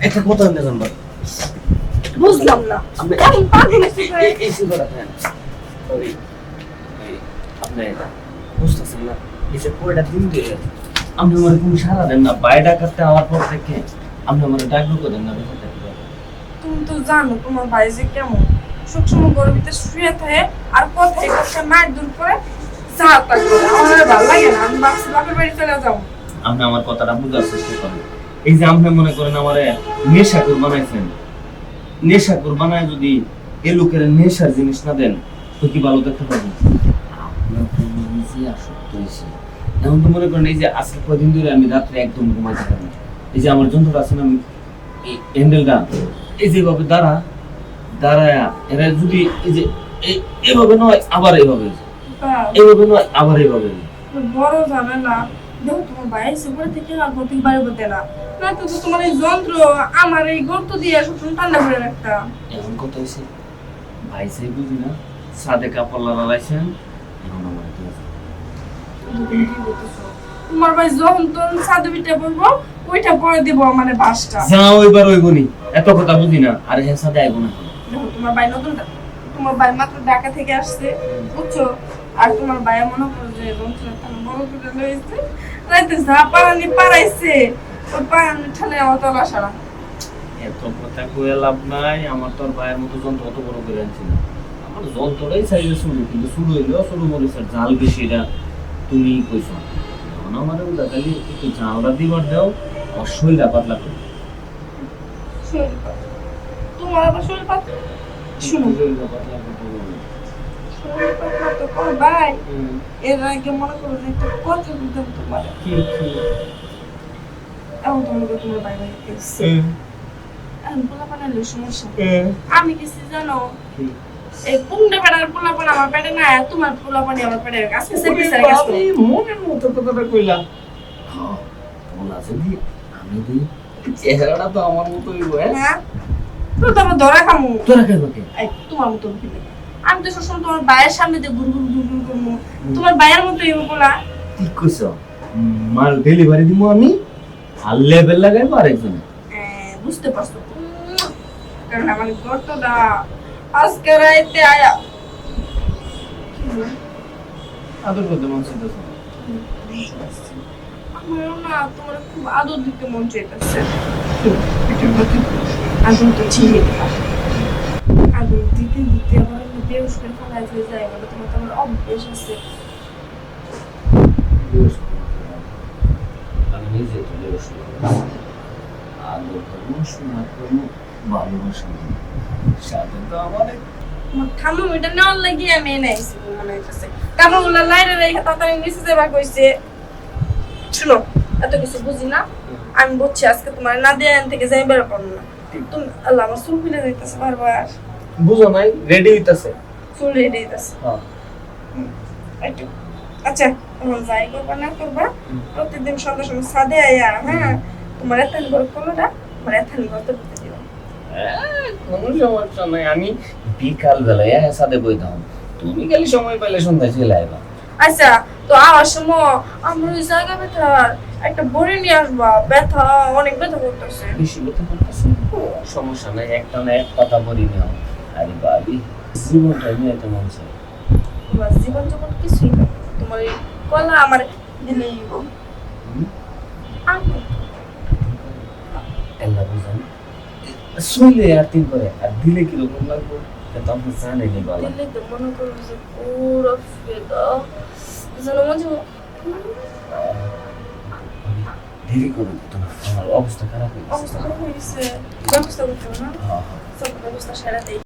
একটা কথা নিয়ে জানবা বুঝলাম না আপনি এমন পাগল হয়েছে এই সুন্দর আছেন ওই আপনি বুঝতেছেন না এই যে কয়টা দিন ধরে আপনি আমার কোনো সারা দেন না বাইরে ডাকাতে আমার পর থেকে আপনি আমার ডাকবো করেন না ব্যাপারটা কি বলেন? তুমি তো জানো তোমার ভাই যে কেমন সবসময় গর্বিতে শুয়ে থাকে আর কথায় কথায় মার দূর করে যা তা করে আমার ভালো লাগে না আমি ভাবছি বাপের বাড়ি চলে যাবো আপনি আমার কথাটা বুঝার চেষ্টা করেন এই যে আপনি মনে করেন আমারে নেশাখোর বানাইছেন নেশাখোর বানায় যদি এ লোকের নেশার জিনিস না দেন তো কি ভালো দেখতে পাবেন আপনার তো নিজে আসক্ত হয়েছে এখন তো মনে করেন এই যে আজকে কদিন ধরে আমি রাত্রে একদম ঘুমাইতে পারি না এই যে আমার যন্ত্র আছে না আমি এই হ্যান্ডেলটা এই যেভাবে দাঁড়ায় এরা যদি এই যে এভাবে নয় আবার এইভাবে এইভাবে নয় আবার এইভাবে বড় ঝামেলা দেখো তোমার ভাই সুপার থেকে আর প্রতি বাড়ি বলতে না না তো তোমার এই যন্ত্র আমার এই গর্ত দিয়ে সবসময় ঠান্ডা করে রাখতাম এমন কথা হয়েছে ভাই সাই বুঝি না সাদে কাপড় লাগাইছেন এখন আমার কি আছে তোমার ভাই যখন তখন সাদে পিঠা বলবো ওইটা পরে দিব মানে বাসটা যাও এবার ওইবনি এত কথা বুঝি না আরে হ্যাঁ সাদে আইবো না দেখো তোমার ভাই নতুন তোমার ভাই মাত্র ঢাকা থেকে আসছে বুঝছো আর তোমার ভাই মনে করো যে যন্ত্রটা বড় করে লইছে রাইতে যা পারানি পারাইছে ওই পারানি ঠালে আমার তো বাসা না এত কথা কয়ে লাভ নাই আমার তোর ভাইয়ের মতো যন্ত্র অত বড় করে আনছি না আমার যন্ত্রটাই চাইলে শুরু কিন্তু শুরু হইলেও শুরু মরিচার জাল বেশি এটা তুমি কইছো এখন আমার উল্টা খালি একটু জালটা দিবার দাও আমার শরীরটা পাতলা করে শরীর পাতলা। তোমার আবার শরীর পাতলা শুনো শরীরটা পাতলা করতে বলো। শরীর পাতলা তো কর ভাই এর আগে মনে করো যে একটা কথা বলতাম তোমার কি এমন তোমার ভাই ভাই এসছে আমি পোলা বানালে সমস্যা আমি কিছু জানো এই পুংডে বেড়ার পোলা পান আমার পেটে না তোমার পোলা পানি আমার পেটে আজকে সেপে সেরে গেছে মনের মতো কথাটা কইলা বলা যদি আমি দিই চেহারাটা তো আমার মতোই হ্যাঁ তো তোমার ধরা খামু তোরা কে বকে এই তোমার মতো ফিলে আমি তো সবসময় তোমার ভাইয়ের সামনে দিয়ে ঘুর ঘুর ঘুর ঘুর করবো তোমার ভাইয়ের মতোই বলা ঠিক কইছো মাল ডেলিভারি দিমু আমি আর লেভেল লাগাইবো আরেকজন বুঝতে পারছো কারণ আমার গর্তটা আজকে রাইতে আয়া আদর করতে মন চাইতেছে আমার না তোমার খুব আদর দিতে মন চাইতেছে আদর তো ছিঁড়ে আদর দিতে দিতে আমার বেউস করে ফেলা হয়ে যায় বলে তোমার তো আমার অভ্যেস আছে আমি নিজে তো বেরোস আদর করবো শোনা করবো ভালোবাসা সাথে তো আমার আমার ঠাম্মা ওইটা নেওয়ার লাগি আমি এনে আইছি মনে হইতেছে কাপড়গুলো লাইরে রেখে তাড়াতাড়ি নিচে যাবার কইছে শুনো এত কিছু বুঝি না আমি বুঝছি আজকে তোমার না দিয়ে আন থেকে যাই বের পারবো না তুমি আল্লাহ আমার চুল খুলে যাইতেছে বারবার বুঝো নাই রেডি হইতাছে চুল রেডি হইতেছে হ্যাঁ একটু আচ্ছা এখন যাই করবা না করবা প্রতিদিন সন্ধ্যা সময় ছাদে আয়া হ্যাঁ তোমার এথান বড় কোনোটা তোমার এথান বড় তো দিতে দিও কোনো সমস্যা নাই আমি বিকাল বেলায় সাথে বইতাম তুমি খালি সময় পাইলে সন্ধ্যায় চলে আইবা আচ্ছা তো আওয়ার সময় আমরা ওই জায়গা ব্যথার একটা বড়ি নিয়ে আসবা ব্যথা অনেক ব্যথা করতেছে বেশি ব্যথা করতেছে সমস্যা নাই একটা না এক পাতা বড়ি নাও আরে বাবি জীবনটা নিয়ে তো মন চাই তোমার জীবন যখন কিছুই না তোমার এই কলা আমার দিলেই আল্লাহ বুঝান শুনলে আর তিন করে আর দিলে কিরকম লাগবে তা আপনি জানেন নি বাবা দিলে তো মনে করো যে পুরো ফেদা যেন মনে দেরি করে তোমার অবস্থা খারাপ হয়ে গেছে অবস্থা খারাপ হয়ে গেছে ব্যবস্থা করতে হবে না সব ব্যবস্থা সেরা দেই